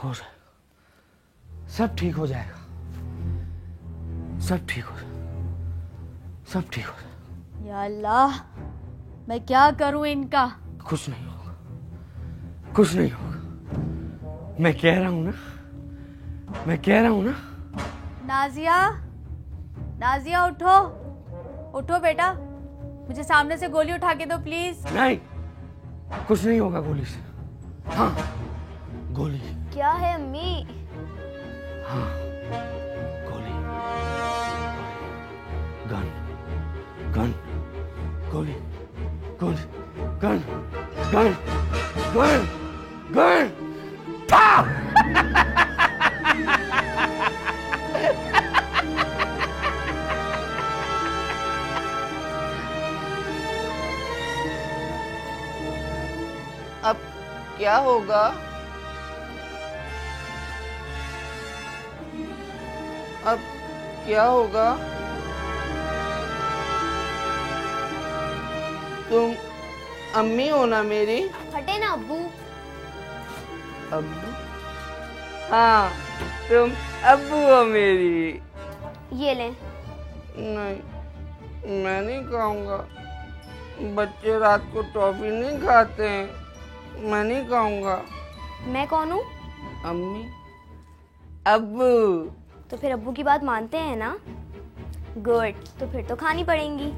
हो जाएगा, सब ठीक हो जाएगा, सब ठीक हो जाएगा, सब ठीक हो जाएगा। या अल्लाह, मैं क्या करूं इनका? कुछ नहीं होगा, कुछ नहीं होगा, मैं कह रहा हूं ना, मैं कह रहा हूं ना। नाजिया, नाजिया उठो, उठो बेटा, मुझे सामने से गोली उठा के दो प्लीज। नहीं, कुछ नहीं होगा गोली से। हाँ, गोली। क्या है अम्मी? हाँ, गोली, गन, गन, गोली, गोली, गन, गन, गन, गन। अब क्या होगा? अब क्या होगा? तुम अम्मी हो ना मेरी? हटे ना अब्बू। अब्बू? हाँ, तुम अब्बू हो मेरी। ये ले। नहीं, मैं नहीं खाऊंगा। बच्चे रात को टॉफी नहीं खाते हैं, मैं नहीं खाऊंगा। मैं कौन हूँ? अम्मी, अब्बू। तो फिर अब्बू की बात मानते हैं ना? गुड, तो फिर तो खानी पड़ेंगी।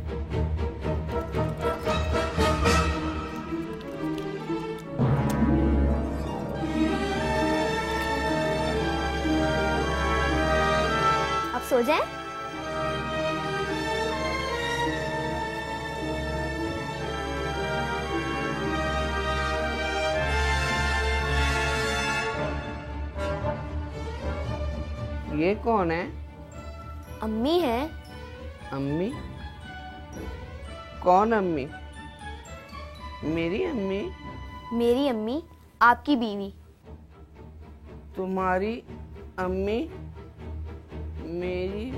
अब सो जाएं? ये कौन है? अम्मी है। अम्मी? कौन अम्मी? मेरी अम्मी? मेरी अम्मी, आपकी बीवी। तुम्हारी अम्मी मेरी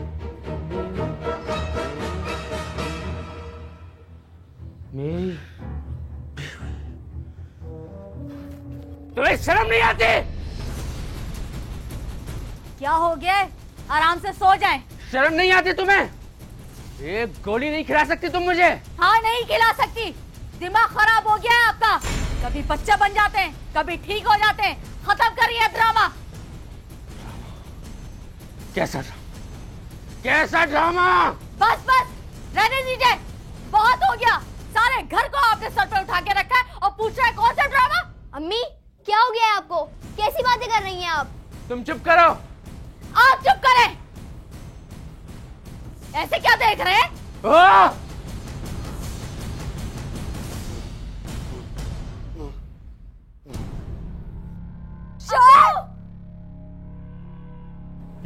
बीवी? मेरी तुम्हें शर्म नहीं आती? क्या हो गया? आराम से सो जाएं। शर्म नहीं आती तुम्हें? एक गोली नहीं खिला सकती तुम मुझे? हाँ, नहीं खिला सकती। दिमाग खराब हो गया है आपका। कभी बच्चे बन जाते हैं, कभी ठीक हो जाते हैं। खत्म करिए ड्रामा। कैसा ड्रामा? कैसा ड्रामा? बस बस, रहने दीजिए, बहुत हो गया। सारे घर को आपने सर पे उठा के रखा है और पूछ रहे हैं कौन सा ड्रामा? अम्मी, क्या हो गया है आपको? कैसी बातें कर रही हैं आप? तुम चुप करो। आप चुप करें। ऐसे क्या देख रहे हैं?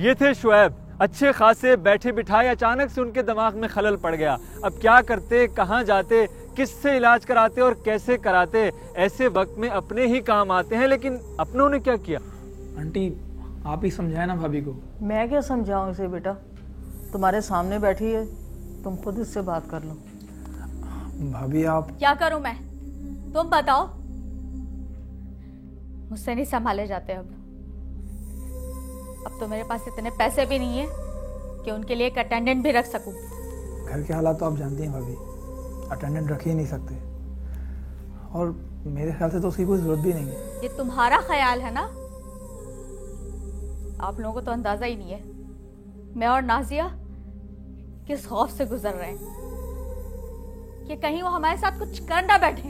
ये थे शुएब, अच्छे खासे बैठे बिठाए। अचानक से उनके दिमाग में खलल पड़ गया। अब क्या करते, कहाँ जाते, किससे इलाज कराते और कैसे कराते? ऐसे वक्त में अपने ही काम आते हैं, लेकिन अपनों ने क्या किया? आंटी, आप ही समझाए ना भाभी को। मैं क्या समझाऊं इसे बेटा, तुम्हारे सामने बैठी है, तुम खुद इससे बात कर लो। भाभी आप। क्या करूं मैं? तुम बताओ। मुझसे नहीं संभाले जाते अब तो मेरे पास इतने पैसे भी नहीं है कि उनके लिए एक अटेंडेंट भी रख सकूं। घर के हालात तो आप जानती हैं भाभी, अटेंडेंट रख ही नहीं सकते, और मेरे ख्याल से तो उसकी कोई जरूरत भी नहीं है। ये तुम्हारा ख्याल है ना? आप लोगों को तो अंदाजा ही नहीं है मैं और नाजिया किस खौफ से गुजर रहे हैं कि कहीं वो हमारे साथ कुछ कर ना बैठे।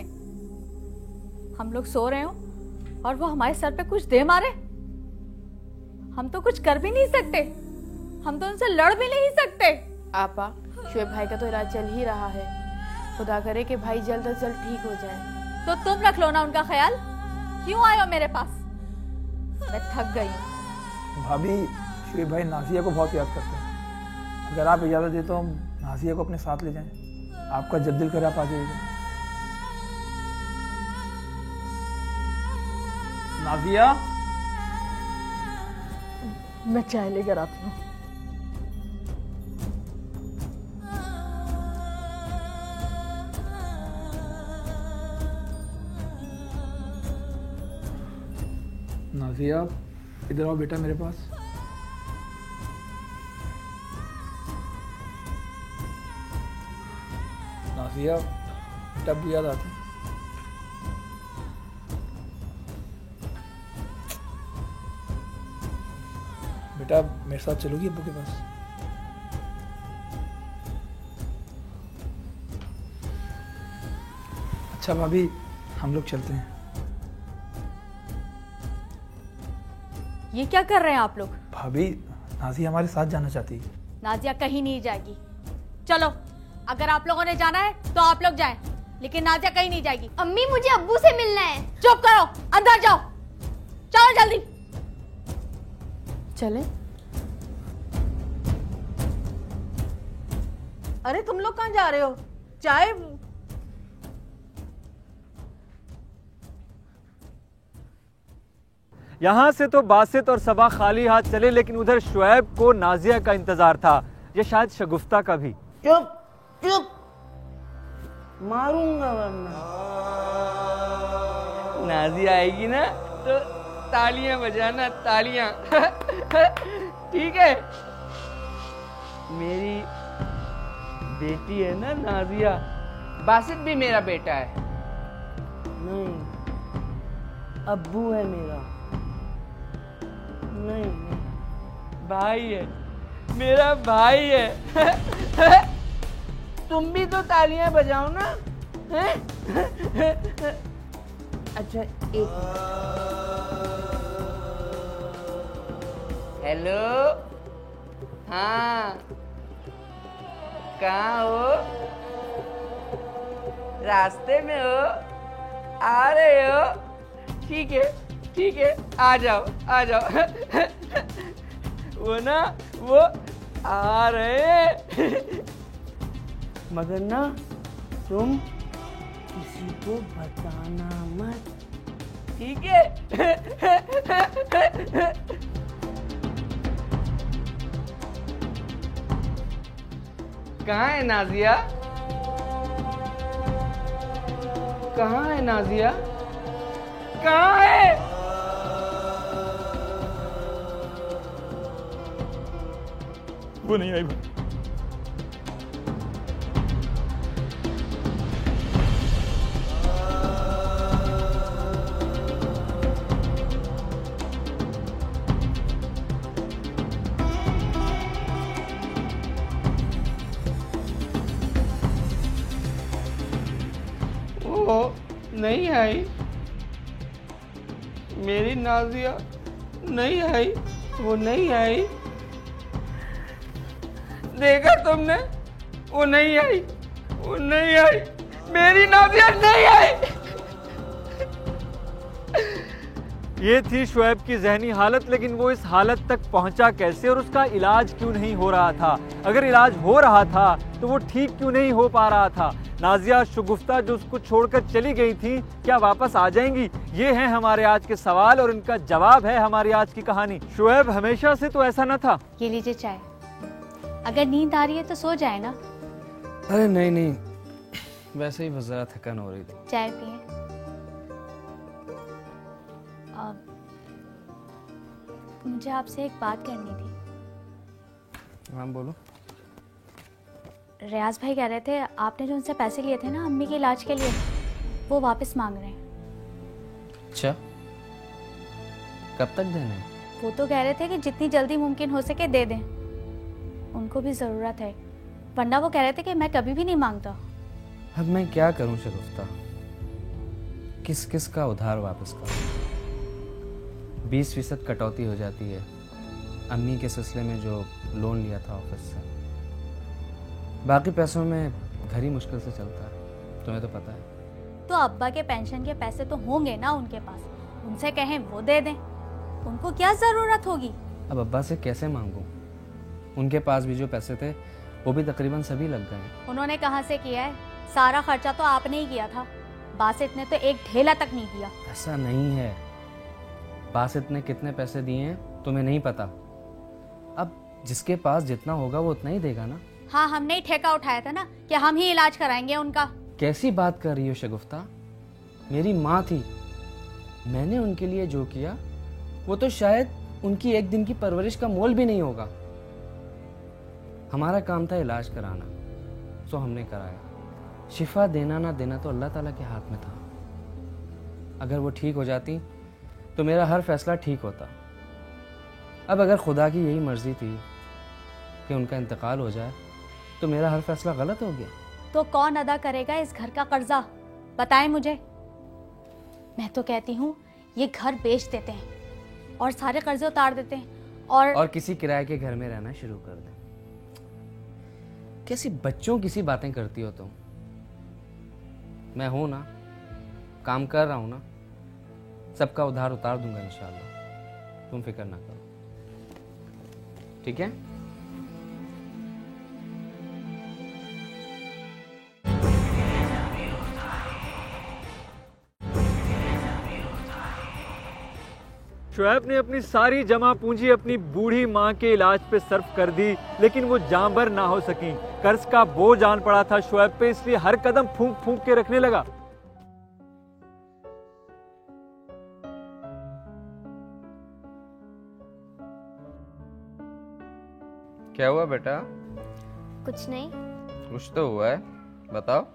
हम लोग सो रहे हो और वो हमारे सर पे कुछ दे मारे। हम तो कुछ कर भी नहीं सकते, हम तो उनसे लड़ भी नहीं सकते। आपा, शुएब भाई का तो इलाज चल ही रहा है, खुदा करे कि भाई जल्द से जल्द ठीक हो जाए। तो तुम रख लो ना उनका ख्याल। क्यों आए हो मेरे पास? मैं थक गई हूँ। भाभी, शुएब भाई नाजिया को बहुत याद करते हैं। अगर आप इजाजत दे तो हम नाजिया को अपने साथ ले जाएं। आपका जब दिल करे आप आ जाइएगा। नाजिया, मैं चाय लेकर आती हूँ। नाजिया, इधर आओ बेटा मेरे पास। नाज़िया, बेटा अब्बू याद आते हैं? बेटा मेरे साथ चलोगी अब्बू के पास? अच्छा भाभी, हम लोग चलते हैं। ये क्या कर रहे हैं आप लोग? भाभी, नाज़िया हमारे साथ जाना चाहती है। नाजिया कहीं नहीं जाएगी। चलो, अगर आप लोगों ने जाना है तो आप लोग जाएं, लेकिन नाजिया कहीं नहीं जाएगी। अम्मी मुझे अब्बू से मिलना है। चुप करो, अंदर जाओ, चलो जल्दी। चले? अरे तुम लोग कहाँ जा रहे हो? चाय यहाँ से तो बासित और सबा खाली हाथ चले, लेकिन उधर शुएब को नाजिया का इंतजार था, या शायद शगुफ्ता का भी। चुप चुप, मारूंगा वरना। नाज़िया आएगी ना तो तालियां बजाना, तालियां। ठीक है? मेरी बेटी है ना नाज़िया, बासित भी मेरा बेटा है। नहीं, अब्बू है मेरा। नहीं, भाई है, मेरा भाई है। तुम भी तो तालियां बजाओ ना, हैं? अच्छा, एक हेलो, हाँ, कहाँ हो? रास्ते में हो? आ रहे हो? ठीक है, ठीक है, आ जाओ, आ जाओ। वो ना, वो आ रहे। मगर ना तुम किसी को बताना मत, ठीक है? कहाँ है नाज़िया? कहाँ है नाज़िया? कहाँ है? वो नहीं आई भाई। वो नहीं आई, मेरी नाज़िया नहीं आई, वो नहीं आई। देखा तुमने? वो नहीं आई, वो नहीं आई, मेरी नाज़िया नहीं आई। ये थी शुएब की ज़हनी हालत, लेकिन वो इस हालत तक पहुंचा कैसे और उसका इलाज क्यों नहीं हो रहा था? अगर इलाज हो रहा था तो वो ठीक क्यों नहीं हो पा रहा था? नाज़िया शगुफ्ता जो उसको छोड़कर चली गई थी, क्या वापस आ जाएंगी? ये हैं हमारे आज के सवाल और इनका जवाब है हमारी आज की कहानी। शुएब हमेशा से तो ऐसा न था। ये लीजिए चाय, अगर नींद आ रही है तो सो जाए ना। अरे नहीं नहीं, वैसे ही बस जरा थकान हो रही थी। चाय पिए। मुझे आपसे एक बात करनी थी। हाँ बोलो। रियाज भाई कह रहे थे आपने जो उनसे पैसे लिए थे ना अम्मी के इलाज के लिए, वो वापस मांग रहे हैं। अच्छा, कब तक देना है? वो तो कह रहे थे कि जितनी जल्दी मुमकिन हो सके दे दें, उनको भी ज़रूरत है, वरना वो कह रहे थे कि मैं कभी भी नहीं मांगता। अब मैं क्या करूं शगुफ्ता, किस किस का उधार वापस करूं? 20% कटौती हो जाती है अम्मी के सिलसिले में जो लोन लिया था ऑफिस से। बाकी पैसों में घर ही मुश्किल से चलता है, तुम्हें तो पता है। तो अब्बा के पेंशन के पैसे तो होंगे ना उनके पास, उनसे कहें वो दे दें, उनको क्या ज़रूरत होगी? अब अब्बा से कैसे मांगूं? उनके पास भी जो पैसे थे वो भी तकरीबन सभी लग गए। उन्होंने कहाँ से किया है? सारा खर्चा तो आपने ही किया था, बासित ने तो एक ढेला तक नहीं दिया। ऐसा नहीं है, बासित ने कितने पैसे दिए हैं तुम्हें नहीं पता। अब जिसके पास जितना होगा वो उतना ही देगा ना। हाँ, हमने ही ठेका उठाया था ना कि हम ही इलाज कराएंगे उनका। कैसी बात कर रही हो शगुफ्ता? मेरी माँ थी, मैंने उनके लिए जो किया वो तो शायद उनकी एक दिन की परवरिश का मोल भी नहीं होगा। हमारा काम था इलाज कराना, सो हमने कराया। शिफा देना ना देना तो अल्लाह ताला के हाथ में था। अगर वो ठीक हो जाती तो मेरा हर फैसला ठीक होता। अब अगर खुदा की यही मर्जी थी कि उनका इंतकाल हो जाए तो मेरा हर फैसला गलत हो गया। तो कौन अदा करेगा इस घर का कर्जा, बताएं मुझे। मैं तो कहती हूँ ये घर बेच देते हैं और सारे कर्जे उतार देते हैं और किसी किराए के घर में रहना शुरू कर दें। कैसी बच्चों की सी बातें करती हो तुम। मैं हूं ना, काम कर रहा हूं ना, सबका उधार उतार दूंगा इंशाल्लाह। तुम फिक्र ना करो, ठीक है? शुएब ने अपनी सारी जमा पूंजी अपनी बूढ़ी माँ के इलाज पे सर्फ कर दी, लेकिन वो जान भर ना हो सकी। कर्ज का बोझ आन पड़ा था शुएब पे, इसलिए हर कदम फूंक फूंक के रखने लगा। क्या हुआ बेटा? कुछ नहीं। कुछ तो हुआ है, बताओ।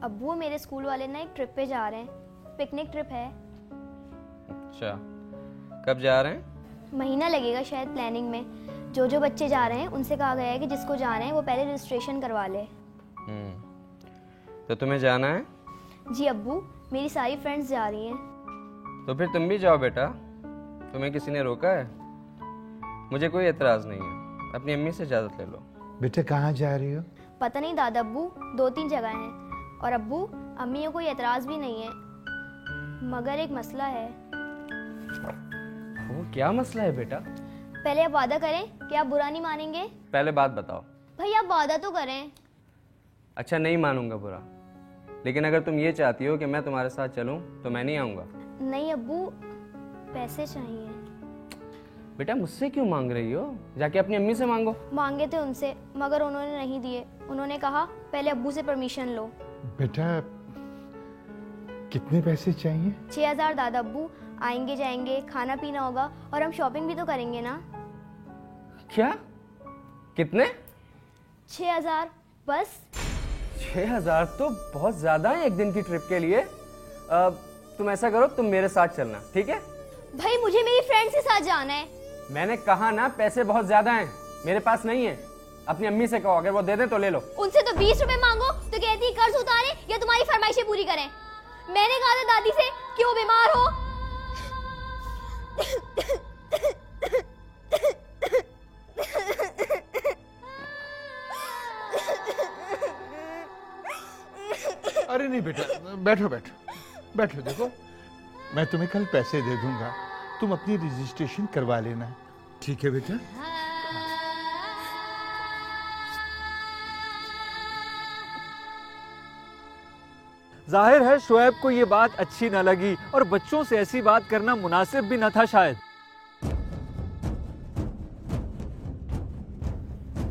अब्बू मेरे स्कूल वाले ना एक ट्रिप पे जा रहे हैं, पिकनिक ट्रिप है। अच्छा, कब जा रहे हैं? महीना लगेगा शायद प्लानिंग में। जो जो बच्चे जा रहे हैं उनसे कहा गया है कि जिसको जाना है वो पहले रजिस्ट्रेशन करवा ले। तो तुम्हें जाना है? जी अब्बू, मेरी सारी फ्रेंड्स जा रही हैं। तो फिर तुम भी जाओ बेटा। तुम्हें किसी ने रोका है? मुझे कोई एतराज नहीं है। अपनी अम्मी से इजाजत ले लो। बेटा कहाँ जा रही हो? पता नहीं दादा अब्बू, 2-3 जगह हैं। और अब्बू, अम्मी को कोई एतराज भी नहीं है, मगर एक मसला है। वो क्या मसला है बेटा? पहले आप वादा करें कि आप बुरा नहीं मानेंगे। पहले बात बताओ। भाई आप वादा तो करें। अच्छा, नहीं मानूंगा बुरा, लेकिन अगर तुम ये चाहती हो कि मैं तुम्हारे साथ चलूं तो मैं नहीं आऊंगा। नहीं अब्बू, पैसे चाहिए। बेटा मुझसे क्यों मांग रही हो? जाके अपनी अम्मी से मांगो। मांगे थे उनसे, मगर उन्होंने नहीं दिए। उन्होंने कहा पहले अब्बू से परमिशन लो। बेटा कितने पैसे चाहिए? 6000 दादा अब्बू। आएंगे जाएंगे, खाना पीना होगा और हम शॉपिंग भी तो करेंगे ना। क्या? कितने? 6000 बस। 6000 तो बहुत ज्यादा है एक दिन की ट्रिप के लिए। तुम ऐसा करो, तुम मेरे साथ चलना, ठीक है? भाई मुझे मेरी फ्रेंड्स के साथ जाना है। मैंने कहा ना, पैसे बहुत ज्यादा हैं, मेरे पास नहीं है। अपनी अम्मी से कहो, अगर वो दे दे तो ले लो। उनसे तो 20 रुपए मांगो तो कहती कर्ज उतारे या तुम्हारी फरमाइशें पूरी करें। मैंने कहा था दादी से कि वो बीमार हो। अरे नहीं बेटा, बैठो बैठो बैठो। देखो मैं तुम्हें कल पैसे दे दूंगा, तुम अपनी रजिस्ट्रेशन करवा लेना, ठीक है बेटा? जाहिर है शुएब को ये बात अच्छी न लगी और बच्चों से ऐसी बात करना मुनासिब भी न था शायद।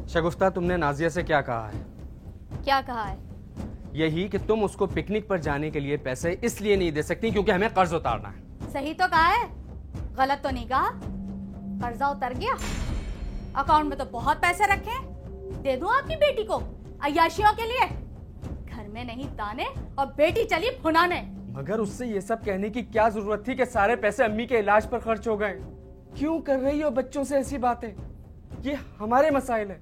शगुफ्ता, तुमने नाजिया से क्या कहा है? क्या कहा है? यही कि तुम उसको पिकनिक पर जाने के लिए पैसे इसलिए नहीं दे सकती क्योंकि हमें कर्ज उतारना है। सही तो कहा है, गलत तो नहीं कहा। कर्जा उतर गया, अकाउंट में तो बहुत पैसे रखे हैं। दे दूं आपकी बेटी को अय्याशियों के लिए? घर में नहीं दाने और बेटी चली फुनाने। मगर उससे ये सब कहने की क्या जरूरत थी कि सारे पैसे अम्मी के इलाज पर खर्च हो गए? क्यों कर रही हो बच्चों से ऐसी बातें? ये हमारे मसाइल है,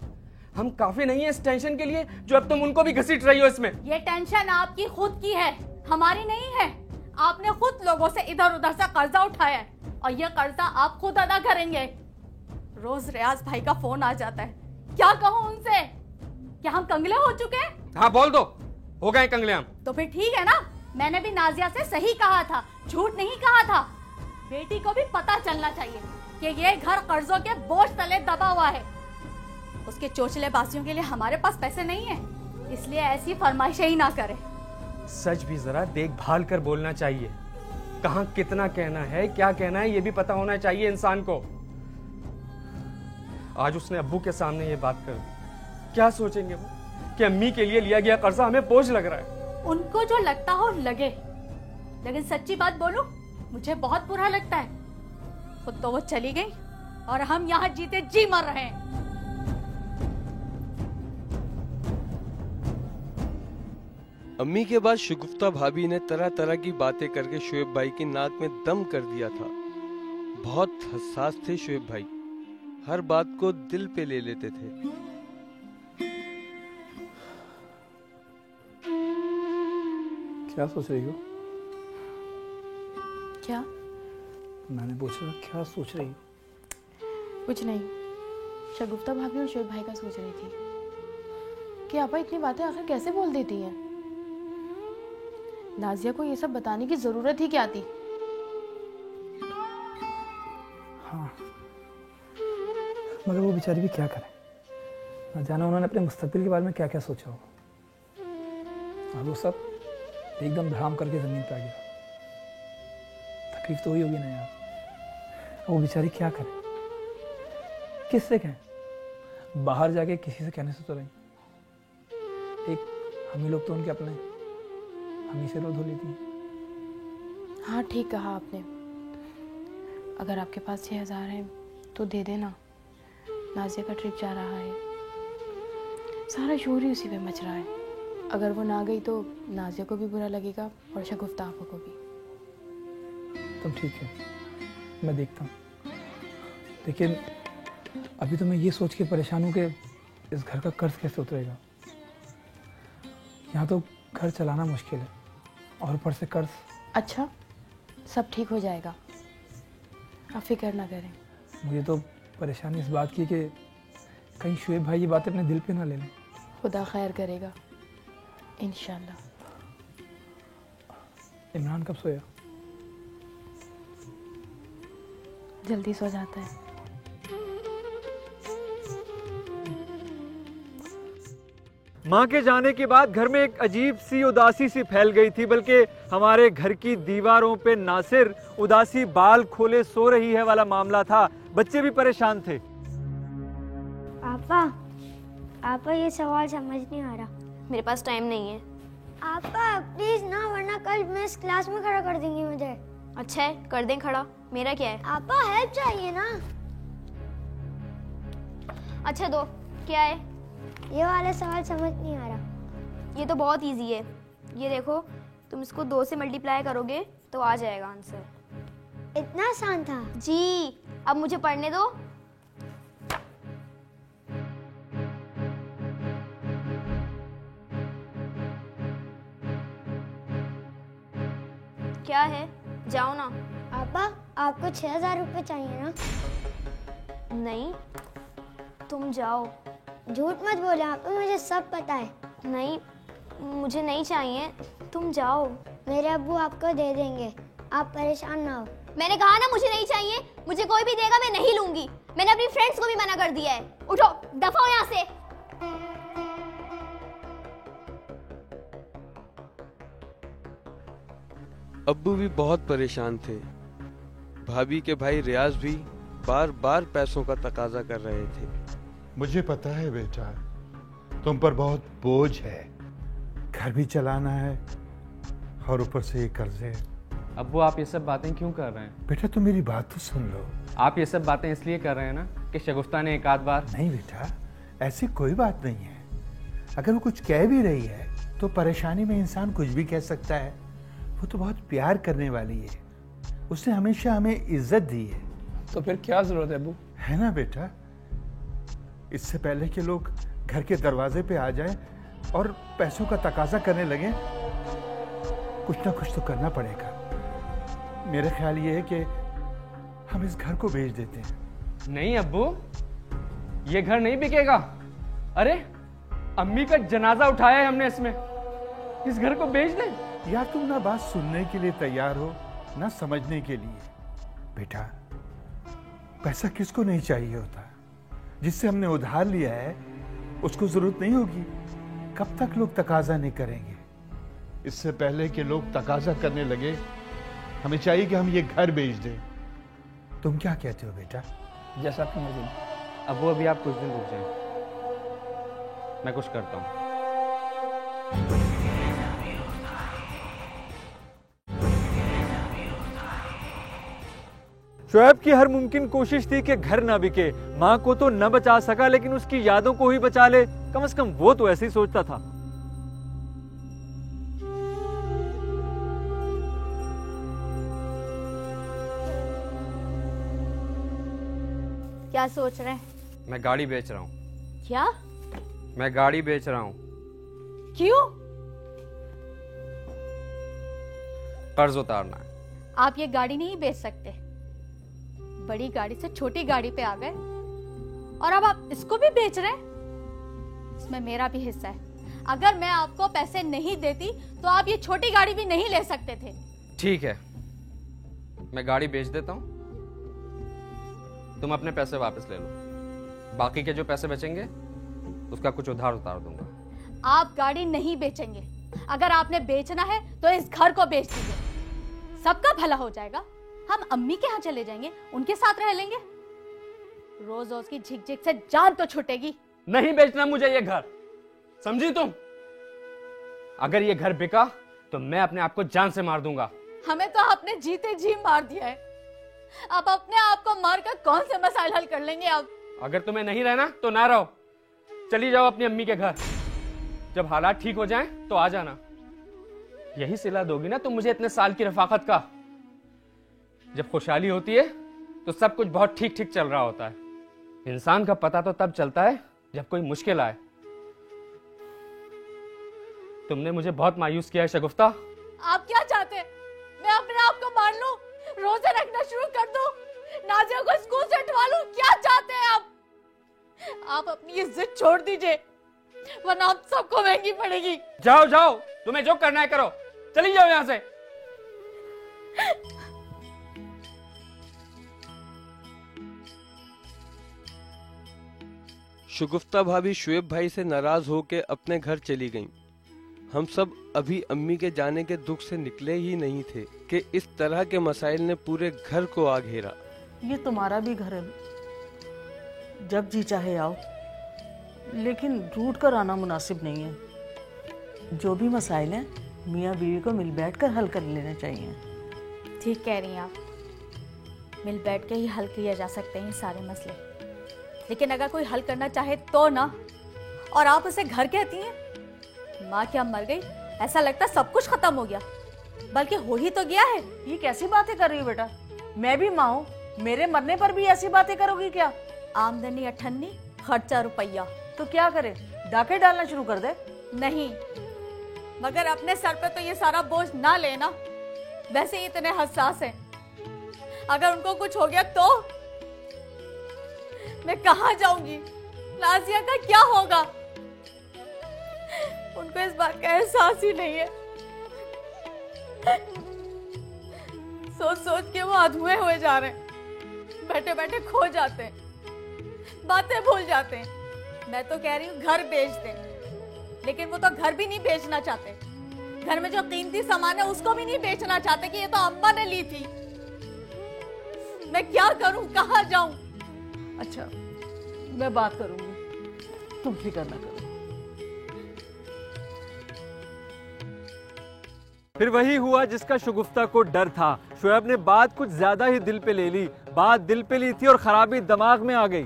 हम काफी नहीं है इस टेंशन के लिए जो अब तुम उनको भी घसीट रही हो इसमें। ये टेंशन आपकी खुद की है, हमारी नहीं है। आपने खुद लोगों से इधर उधर से कर्जा उठाया है और ये कर्जा आप खुद अदा करेंगे। रोज रियाज भाई का फोन आ जाता है, क्या कहूँ उनसे? क्या हम कंगले हो चुके हैं? हाँ बोल दो, हो गए कंगले हम। तो फिर ठीक है ना, मैंने भी नाजिया से सही कहा था, झूठ नहीं कहा था। बेटी को भी पता चलना चाहिए कि ये घर कर्जों के बोझ तले दबा हुआ है। उसके चोचले बासियों के लिए हमारे पास पैसे नहीं है, इसलिए ऐसी फरमाइशें ही ना करे। सच भी जरा देखभाल कर बोलना चाहिए। कहाँ कितना कहना है, क्या कहना है, ये भी पता होना चाहिए इंसान को। आज उसने अब्बू के सामने ये बात कर दी, क्या सोचेंगे वो कि अम्मी के लिए लिया गया कर्जा हमें बोझ लग रहा है। उनको जो लगता हो लगे, लेकिन सच्ची बात बोलूं, मुझे बहुत बुरा लगता है। खुद तो वो चली गई और हम यहाँ जीते जी मर रहे हैं। अम्मी के बाद शगुफ्ता भाभी ने तरह तरह की बातें करके शोएब भाई की नाक में दम कर दिया था। बहुत हसास थे शोएब भाई, हर बात को दिल पे ले लेते थे। क्या सोच रही हो? क्या? मैंने पूछा क्या सोच रही हो? कुछ नहीं, शगुफ्ता भाभी और शोएब भाई का सोच रही थी कि आपा इतनी बातें आखिर कैसे बोल देती हैं। नाजिया को ये सब बताने की जरूरत ही क्या थी? हाँ, मगर वो बेचारी भी क्या करे, न जाने उन्होंने अपने मुस्तकबिल के बारे में क्या क्या सोचा हो, और वो सब एकदम धड़ाम करके ज़मीन पे आ गया। तकलीफ तो हुई होगी ना यार। वो बेचारी क्या करे, किससे कहें? बाहर जाके किसी से कहने से तो नहीं। एक हम ही लोग तो उनके अपने, हम ही से रो धो लेती हैं। हाँ ठीक कहा आपने। अगर आपके पास 6,000 है तो दे देना। नाजिया का ट्रिप जा रहा है, सारा शोर ही उसी पे मच रहा है। अगर वो ना गई तो नाजिया को भी बुरा लगेगा और शगुफ्ता आपा को भी। तब ठीक है, मैं देखता हूँ। लेकिन अभी तो मैं ये सोच के परेशान हूँ कि इस घर का कर्ज कैसे उतरेगा। यहाँ तो घर चलाना मुश्किल है और ऊपर से कर्ज। अच्छा, सब ठीक हो जाएगा, आप फिक्र ना करें। मुझे तो परेशानी इस बात की कि कहीं शोएब भाई ये बातें अपने दिल पे ना ले लें। खुदा खैर करेगा इंशाल्लाह। इमरान कब सोया? जल्दी सो जाता है। माँ के जाने के बाद घर में एक अजीब सी उदासी सी फैल गई थी, बल्कि हमारे घर की दीवारों पे नासिर उदासी बाल खोले सो रही है वाला मामला था। बच्चे भी परेशान थे। आपा ये सवाल समझ नहीं आ रहा। मेरे पास टाइम नहीं है। आपा प्लीज ना, वरना कल मिस क्लास में खड़ा कर देंगी मुझे। अच्छा है, कर दें खड़ा, मेरा क्या है। आपा हेल्प चाहिए ना। अच्छा दो, क्या है? ये वाला सवाल समझ नहीं आ रहा। ये तो बहुत इजी है, ये देखो, तुम इसको 2 से मल्टीप्लाई करोगे तो आ जाएगा आंसर। इतना आसान था जी। अब मुझे पढ़ने दो। क्या है, जाओ ना। आपा आपको 6,000 रुपए चाहिए ना? नहीं, तुम जाओ। झूठ मत बोले आपा, मुझे सब पता है। नहीं, मुझे नहीं चाहिए, तुम जाओ। मेरे अब्बू आपको दे देंगे, आप परेशान ना हो। मैंने कहा ना मुझे नहीं चाहिए, मुझे कोई भी देगा मैं नहीं लूंगी। मैंने अपनी फ्रेंड्स को भी मना कर दिया है। उठो, दफा हो यहाँ से। अब्बू भी बहुत परेशान थे। भाभी के भाई रियाज भी बार बार पैसों का तकाजा कर रहे थे। मुझे पता है बेटा, तुम पर बहुत बोझ है, घर भी चलाना है और ऊपर से ये कर्जे। अब्बू आप ये सब बातें क्यों कर रहे हैं? बेटा तुम मेरी बात तो सुन लो। आप ये सब बातें इसलिए कर रहे हैं ना कि शगुफ्ता ने एक आध बार। नहीं बेटा, ऐसी कोई बात नहीं है। अगर वो कुछ कह भी रही है तो परेशानी में इंसान कुछ भी कह सकता है। वो तो बहुत प्यार करने वाली है, उसने हमेशा हमें इज्जत दी है। तो फिर क्या जरूरत है अब्बू? है ना बेटा, इससे पहले कि लोग घर के दरवाजे पे आ जाएं और पैसों का तकाजा करने लगे, कुछ ना कुछ तो करना पड़ेगा। मेरा ख्याल ये है कि हम इस घर को बेच देते हैं। नहीं अब्बू, ये घर नहीं बिकेगा। अरे अम्मी का जनाजा उठाया है हमने इसमें, इस घर को बेच दें? यार तुम ना बात सुनने के लिए तैयार हो ना समझने के लिए। बेटा पैसा किसको नहीं चाहिए होता, जिससे हमने उधार लिया है उसको जरूरत नहीं होगी। कब तक लोग तकाजा नहीं करेंगे? इससे पहले कि लोग तकाजा करने लगे, हमें चाहिए कि हम ये घर बेच दें। तुम क्या कहते हो बेटा? जैसा आपकी मर्जी। अब्बू अभी आप कुछ दिन रुक जाएं, मैं कुछ करता हूँ। शोएब की हर मुमकिन कोशिश थी कि घर ना बिके। माँ को तो न बचा सका, लेकिन उसकी यादों को ही बचा ले, कम से कम वो तो ऐसे ही सोचता था। क्या सोच रहे हैं? मैं गाड़ी बेच रहा हूँ। क्या? मैं गाड़ी बेच रहा हूँ। क्यों? कर्ज उतारना है। आप ये गाड़ी नहीं बेच सकते। बड़ी गाड़ी से छोटी गाड़ी पे आ गए और अब आप इसको भी बेच रहे हैं। इसमें मेरा भी हिस्सा है। अगर मैं आपको पैसे नहीं देती तो आप ये छोटी गाड़ी भी नहीं ले सकते थे। ठीक है, मैं गाड़ी बेच देता हूँ, तुम अपने पैसे वापस ले लो। बाकी के जो पैसे बचेंगे उसका कुछ उधार उतार दूंगा। आप गाड़ी नहीं बेचेंगे। अगर आपने बेचना है तो इस घर को बेच दीजिए, सबका भला हो जाएगा। हम अम्मी के यहाँ चले जाएंगे, उनके साथ रह लेंगे। रोज रोज की झिक-झिक से जान तो छूटेगी। नहीं बेचना मुझे ये घर, समझी तुम? अगर ये घर बिका तो मैं अपने आप को जान से मार दूंगा। हमें तो आपने जीते जी मार दिया है। आप अपने आप को मारकर कौन से मसाइल हल कर लेंगे? अब अगर तुम्हें नहीं रहना तो ना रहो, चली जाओ अपनी अम्मी के घर। जब हालात ठीक हो जाएं तो आ जाना। यही सिला दोगी ना तुम मुझे इतने साल की रफाकत का। जब खुशहाली होती है तो सब कुछ बहुत ठीक ठीक चल रहा होता है। इंसान का पता तो तब चलता है जब कोई मुश्किल आए। तुमने मुझे बहुत मायूस किया है शगुफ्ता। आप क्या चाहते हैं? मैं अपने आप को मार लूं, रोजे रखना शुरू कर दूं, नाजिया को स्कूल से हटवा लूं? क्या चाहते हैं आप? आप अपनी ये जिद छोड़ दीजिए, वरना आप सबको महंगी पड़ेगी। जाओ जाओ, तुम्हें जो करना है करो, चली जाओ यहां से। शगुफ्ता भाभी शुएब भाई से नाराज होकर अपने घर चली गईं। हम सब अभी अम्मी के जाने के दुख से निकले ही नहीं थे कि इस तरह के मसाइल ने पूरे घर को आ घेरा। ये तुम्हारा भी घर है, जब जी चाहे आओ, लेकिन रूठ कर आना मुनासिब नहीं है। जो भी मसाइल हैं मियाँ बीवी को मिल बैठ कर हल कर लेने चाहिए। ठीक कह रही हैं आप, मिल बैठ के ही हल किया जा सकते हैं सारे मसले। लेकिन अगर कोई हल करना चाहे तो ना, और आप उसे घर कहती हैं। माँ क्या मर गई? ऐसा लगता सब कुछ खत्म हो गया, बल्कि हो ही तो गया है। ये कैसी बातें कर रही हो बेटा? मैं भी माँ हूँ, मेरे मरने पर भी ऐसी बातें करोगी क्या? आमदनी 98, खर्चा रुपया। तो क्या करे, डाके डालना शुरू कर दे? नहीं, मगर अपने सर पे तो ये सारा बोझ ना लेना। वैसे ही इतने हसास हैं, अगर उनको कुछ हो गया तो मैं कहाँ जाऊंगी? नाजिया का क्या होगा? उनको इस बात का एहसास ही नहीं है। सोच सोच के वो अधूरे हुए जा रहे हैं, बैठे बैठे खो जाते हैं, बातें भूल जाते हैं। मैं तो कह रही हूँ घर बेच दें, लेकिन वो तो घर भी नहीं बेचना चाहते। घर में जो कीमती सामान है उसको भी नहीं बेचना चाहते कि ये तो अम्मा ने ली थी। मैं क्या करूं, कहाँ जाऊं? अच्छा, मैं बात करूंगी, तुम फिक्र ना करो। फिर वही हुआ जिसका शगुफ्ता को डर था। शुएब ने बात कुछ ज्यादा ही दिल पे ले ली। बात दिल पे ली थी और खराबी दिमाग में आ गई।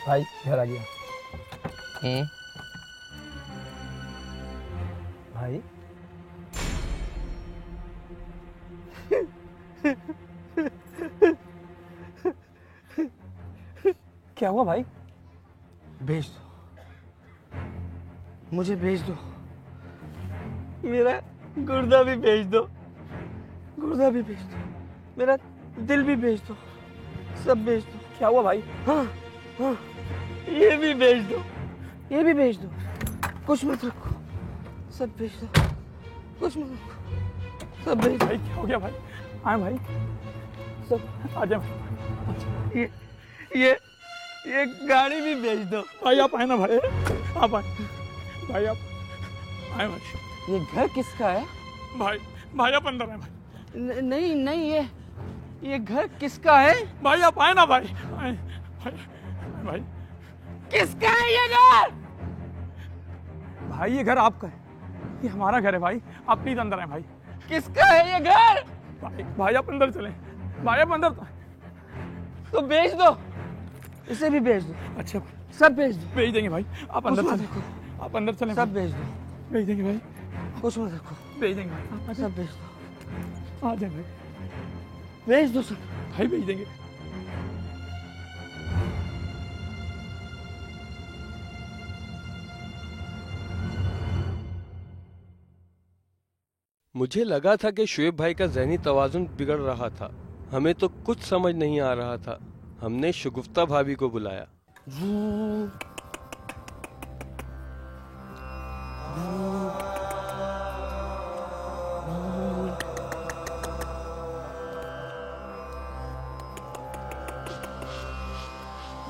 भाई घर आ गया। भाई क्या हुआ भाई? भेज दो, मुझे भेज दो। मेरा गुर्दा भी भेज दो, गुर्दा भी भेज दो, मेरा दिल भी भेज दो, सब भेज दो। क्या हुआ भाई? हाँ हाँ, ये भी भेज दो, ये भी भेज दो। कुछ मत रखो, सब भेज दो, कुछ मत रखो, सब भेज दो। भाई क्या हो गया भाई? आए भाई, सब आ जाए भाई। ये गाड़ी भी भेज दो। भाई आप आए ना भाई, आप आए भाई, आप आए भाई। ये घर किसका है? भाई भाई आप अंदर आए भाई। नहीं नहीं, ये घर किसका है? भाई आप आए ना भाई, आए भाई, भाई किसका है ये घर? भाई ये घर आपका है, ये हमारा घर है भाई, आप प्लीज अंदर आए भाई। किसका है ये घर? भाई आप अंदर चलें, भाई आप अंदर। तो बेच दो, इसे भी बेच दो। अच्छा सब बेच दो। भेज देंगे भाई, आप अंदर चलें, आप अंदर चलें। सब बेच दो, भेज देंगे भाई, कुछ मत रखो, भेज देंगे भाई, सब बेच दो, आ जाए भाई, बेच दो सब भाई भेज देंगे। मुझे लगा था कि शुएब भाई का ज़हनी तवाज़ुन बिगड़ रहा था। हमें तो कुछ समझ नहीं आ रहा था। हमने शगुफ्ता भाभी को बुलाया।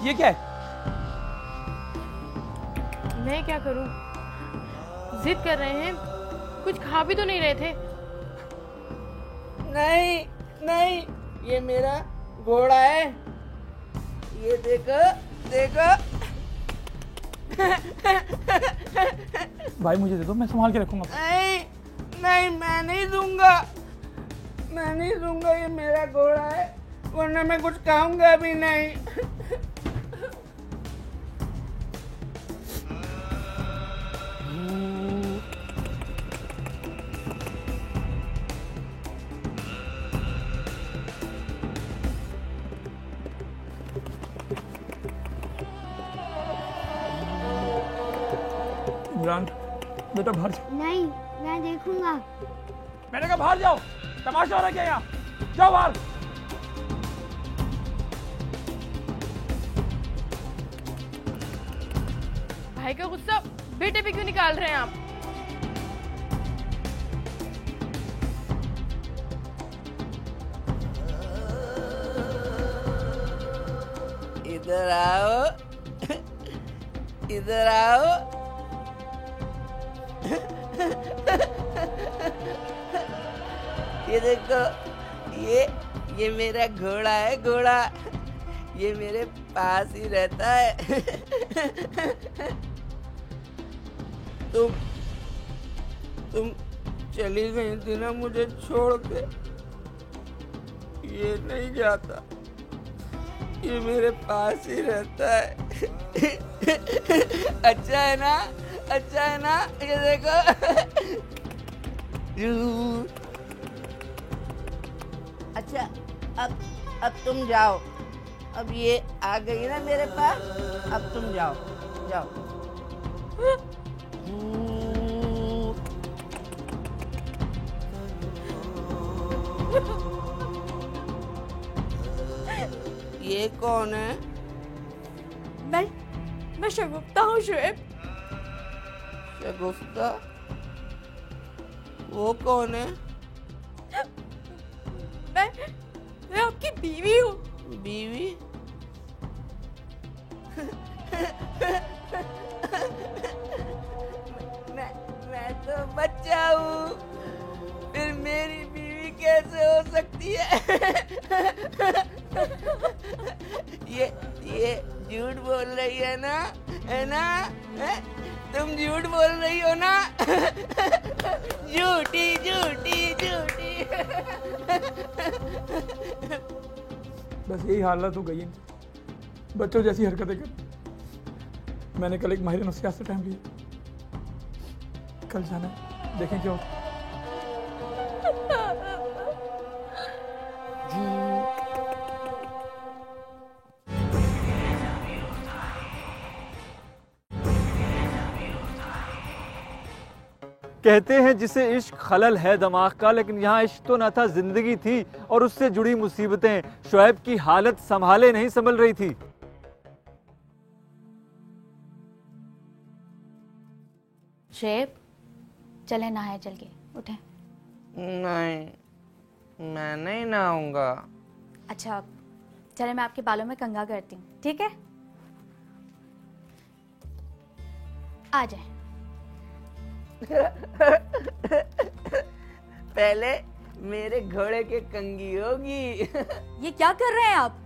ये क्या है? मैं क्या करूं? जिद कर रहे हैं, कुछ खा भी तो नहीं रहे थे। नहीं नहीं, ये मेरा घोड़ा है, ये देखो देखो। भाई मुझे दे दो, मैं संभाल के रखूंगा। नहीं नहीं, मैं नहीं दूंगा, मैं नहीं दूंगा, ये मेरा घोड़ा है, वरना मैं कुछ खाऊंगा भी नहीं। इमरान बेटा बाहर जाओ। नहीं, मैं देखूंगा। मैंने कहा बाहर जाओ, तमाशा हो रहा है क्या यहाँ? जाओ बाहर। भाई का गुस्सा बेटे पे क्यों निकाल रहे हैं आप? इधर आओ, इधर आओ। ये देखो, ये मेरा घोड़ा है, घोड़ा, ये मेरे पास ही रहता है। तुम चली गई थी ना मुझे छोड़ के, ये नहीं जाता, ये मेरे पास ही रहता है। अच्छा है ना, अच्छा है ना, ये देखो। अच्छा, अब तुम जाओ, अब ये आ गई ना मेरे पास, अब तुम जाओ, जाओ। ये कौन है? मैं शगुफ्ता हूँ शुएब। शगुफ्ता? वो कौन है? मैं आपकी बीवी हूँ। बीवी? मैं तो बच्चा हूँ, फिर मेरी बीवी कैसे हो सकती है? ये झूठ बोल रही है ना, है ना? तुम झूठ बोल रही हो ना? झूठी झूठी झूठी। बस यही हालत हो गई है, बच्चों जैसी हरकतें कर। मैंने कल एक माहिर नफ्सियात से टाइम लिया, कल जाना है, देखें क्या होता है। कहते हैं जिसे इश्क खलल है दिमाग का, लेकिन यहाँ इश्क तो ना था, जिंदगी थी और उससे जुड़ी मुसीबतें। शुएब की हालत संभाले नहीं संभल रही थी। शुएब, चले नहाए, चल के उठे। नहीं, मैं नहीं नहाऊंगा। अच्छा चले, मैं आपके बालों में कंघा करती हूँ, ठीक है? आ जाए। पहले मेरे घोड़े के कंघी होगी। ये क्या कर रहे हैं आप?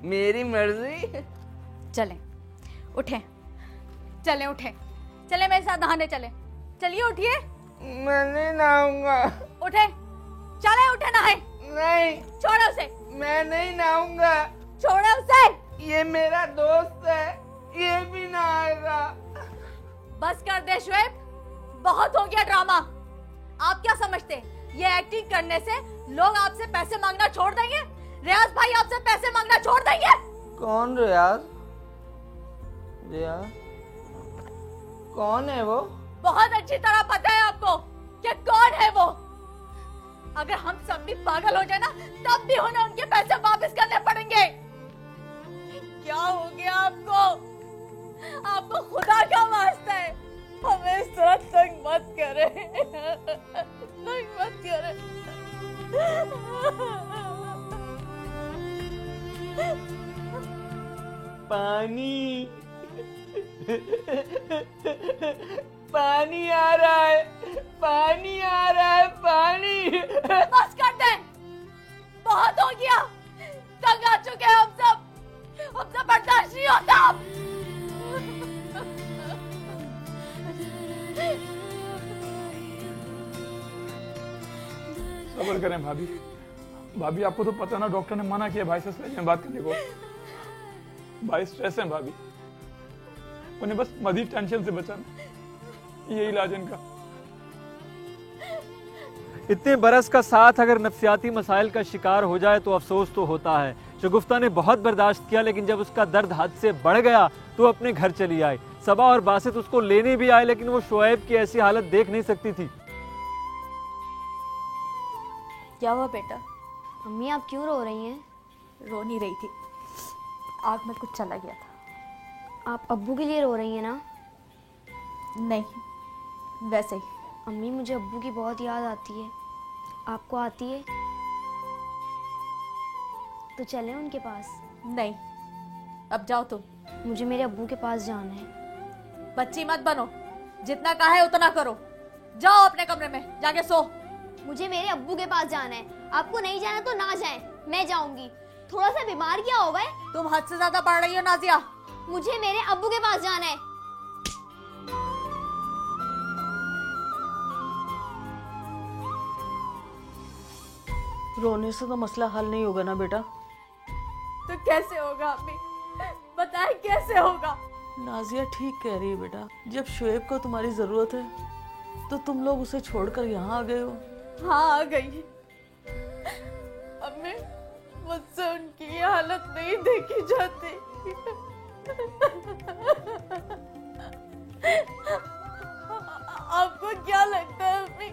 मेरी मर्जी। चलें, उठें, चलें, उठें, चलें मेरे साथ नहाने चलें। चलिए उठिए। मैं नहीं नहाऊंगा। उठे, चले उठे नहाए। नहीं, छोड़ो उसे। मैं नहीं नहाऊंगा। छोड़ो उसे। ये मेरा दोस्त है, ये भी नहाएगा। बस कर दे शुएब, बहुत हो गया ड्रामा। आप क्या समझते, ये एक्टिंग करने से लोग आपसे पैसे मांगना छोड़ देंगे? रियाज भाई आपसे पैसे मांगना छोड़ देंगे? कौन रियाज? रियाज कौन है वो? बहुत अच्छी तरह पता है आपको कि कौन है वो। अगर हम सब भी पागल हो जाए ना, तब भी उन्हें उनके पैसे वापस करने पड़ेंगे। क्या हो गया आपको? आपको खुदा का वास्ता है, हमें इस तरह तंग मत करे, तंग मत करे। पानी पानी आ रहा है, पानी आ रहा है, पानी। बस कर दे, बहुत हो गया, तंग आ चुके हैं हम सब, हमसे बर्दाश्त नहीं होता। सब्र करें भाभी। भाभी आपको तो पता ना, डॉक्टर ने मना किया भाई से स्टेज में बात करने को। भाई स्ट्रेस है भाभी, उन्हें बस मजीद टेंशन से बचाना, ये इलाज इनका। इतने बरस का साथ अगर नफ्सियाती मसाइल का शिकार हो जाए तो अफसोस तो होता है। शगुफ्ता ने बहुत बर्दाश्त किया, लेकिन जब उसका दर्द हद से बढ़ गया तो अपने घर चली आई। सबा और बासित उसको लेने भी आए, लेकिन वो शुएब की ऐसी हालत देख नहीं सकती थी। क्या हुआ बेटा? अम्मी आप क्यों रो रही हैं? रो नहीं रही थी, आग में कुछ चला गया था। आप अब्बू के लिए रो रही हैं ना? नहीं, वैसे ही। अम्मी मुझे अब्बू की बहुत याद आती है, आपको आती है? तो चलें उनके पास। नहीं, अब जाओ तुम। मुझे मेरे अब्बू के पास जाना है। बच्ची मत बनो, जितना कहा है उतना करो। जाओ अपने कमरे में जाके सो। मुझे मेरे अब्बू के पास जाना है, आपको नहीं जाना तो ना जाएं, मैं जाऊंगी। थोड़ा सा बीमार क्या हो गए? तुम हद से ज्यादा पढ़ रही हो नाजिया। मुझे मेरे अब्बू के पास जाना है। रोने से तो मसला हल नहीं होगा ना बेटा। तो कैसे होगा अम्मी, बताए कैसे होगा? नाजिया ठीक कह रही है बेटा, जब शुएब को तुम्हारी जरूरत है तो तुम लोग उसे छोड़कर यहाँ आ गए हो। हाँ आ गई। अम्मी मुझसे उनकी ये हालत नहीं देखी जाती। आपको क्या लगता है अम्मी,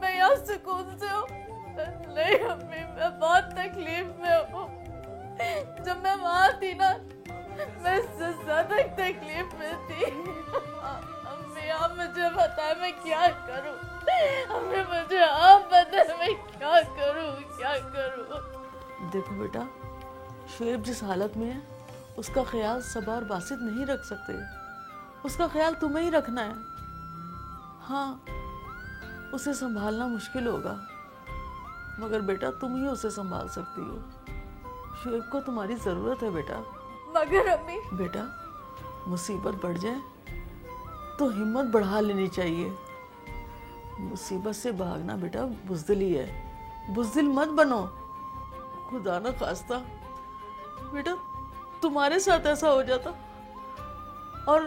मैं यहाँ सुकून से हूँ? नहीं अम्मी, मैं बहुत तकलीफ में हूँ। जब मैं वहाँ थी ना, मैं इससे ज्यादा तकलीफ में थी। अम्मी आप मुझे बताएं मैं क्या करूँ? अम्मी मुझे आप बताएं मैं क्या करूँ, क्या करूँ? देखो बेटा, शुएब जिस हालत में है उसका ख्याल सबा और बासित नहीं रख सकते, उसका ख्याल तुम्हें ही रखना है। हाँ, उसे संभालना मुश्किल होगा, मगर बेटा तुम ही उसे संभाल सकती हो। शुएब को तुम्हारी जरूरत है बेटा। मगर अम्मी, बेटा मुसीबत बढ़ जाए तो हिम्मत बढ़ा लेनी चाहिए। मुसीबत से भागना बेटा बुज़दिली है, बुज़दिल मत बनो। खुदा न खास्ता बेटा तुम्हारे साथ ऐसा हो जाता और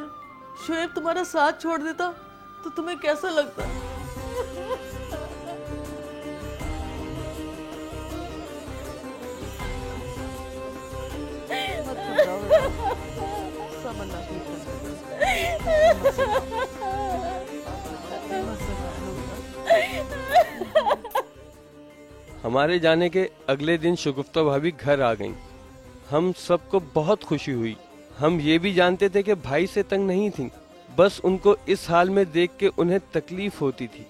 शुएब तुम्हारा साथ छोड़ देता तो तुम्हें कैसा लगता? मत घबराओ बेटा, सब अल्लाह की हमारे जाने के अगले दिन शगुफ्ता भाभी घर आ गईं। हम सबको बहुत खुशी हुई। हम ये भी जानते थे कि भाई से तंग नहीं थी, बस उनको इस हाल में देख के उन्हें तकलीफ होती थी।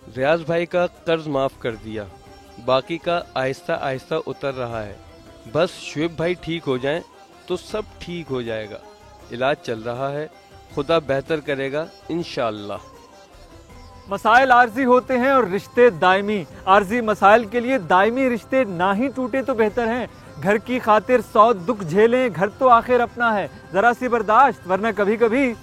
रियाज भाई का कर्ज माफ कर दिया, बाकी का आहिस्ता आहिस्ता उतर रहा है। बस शुएब भाई ठीक हो जाएं तो सब ठीक हो जाएगा। इलाज चल रहा है, खुदा बेहतर करेगा इंशाअल्लाह। मसाइल आर्जी होते हैं और रिश्ते दायमी। आर्जी मसाइल के लिए दायमी रिश्ते ना ही टूटे तो बेहतर हैं। घर की खातिर 100 दुख झेलें, घर तो आखिर अपना है, जरा सी बर्दाश्त, वरना कभी कभी